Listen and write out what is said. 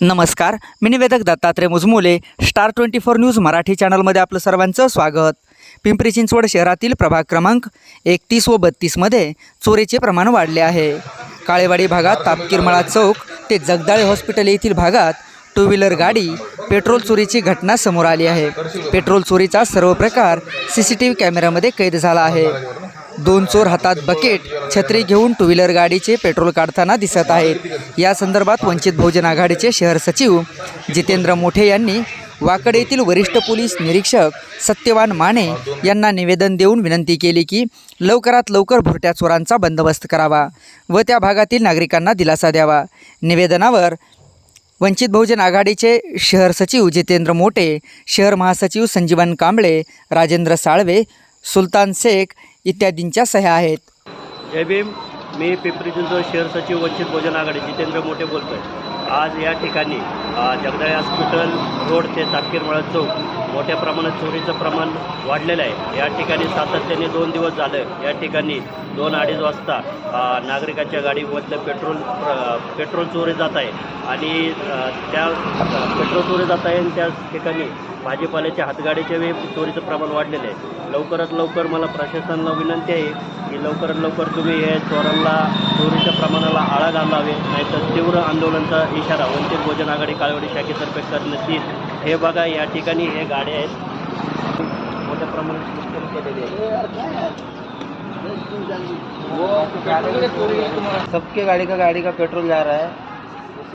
नमस्कार, मी निवेदक Dattatray मुजमोले. Star 24 news Marathi चॅनलमध्ये आपलं सर्वांचं स्वागत. पिंपरी चिंचवड शहरातील प्रभाग क्रमांक 31 व 32मध्ये चोरीचे प्रमाण वाढले आहे. काळेवाडी भागात तापकीरमळा चौक ते जगदाळे हॉस्पिटल येथील भागात टू व्हीलर गाडी पेट्रोल चोरीची घटना समोर आली आहे. पेट्रोल चोरीचा सर्व प्रकार CCTV कॅमेऱ्यामध्ये कैद झाला आहे. दोन चोर हातात बकेट छत्री घेऊन टू व्हीलर गाडीचे पेट्रोल काढताना दिसत आहेत. या संदर्भात वंचित बहुजन आघाडीचे शहर सचिव जितेंद्र मोठे यांनी वाकड येथील वरिष्ठ पोलीस निरीक्षक सत्यवान माने यांना निवेदन देऊन विनंती केली की लवकरात लवकर भुरट्या चोरांचा बंदोबस्त करावा व त्या भागातील नागरिकांना दिलासा द्यावा. निवेदनावर वंचित बहुजन आघाडीचे शहर सचिव जितेंद्र मोठे, शहर महासचिव संजीवन कांबळे, राजेंद्र साळवे, सुलतान शेख इत्यादींच्या सह्या आहेत. जय भीम. मी पिंपरी चिंचवड शहर सचिव वंचित बहुजन आघाडी जितेंद्र मोठे बोलतो आहे. आज या ठिकाणी जगदाळे हॉस्पिटल रोड ते तापकीरमळा चौक मोठ्या प्रमाणात चोरीचं प्रमाण वाढलेलं आहे. या ठिकाणी सातत्याने 2 दिवस झालं या ठिकाणी 2-2:30 वाजता नागरिकांच्या गाडीमधलं पेट्रोल चोरी जात आहे आणि त्या पेट्रोल चोरी जात आहे आणि त्या ठिकाणी भाजीपाल्याच्या हातगाडीच्या वेळी चोरीचं प्रमाण वाढलेलं आहे. लवकरात लवकर मला प्रशासनाला विनंती आहे की लवकरात लवकर तुम्ही हे चोरांना चोरीच्या प्रमाणाला आळा घालावे, नाहीतर तीव्र आंदोलनाचा इशारा वंचित बहुजन आघाडी काळेवाडी शाखेतर्फे करण्यात येईल. हे बघा, या ठिकाणी हे गाड्या आहेत मोठ्या प्रमाणात केलेली आहे. सबके गाड़ी का पेट्रोल जा रहा है.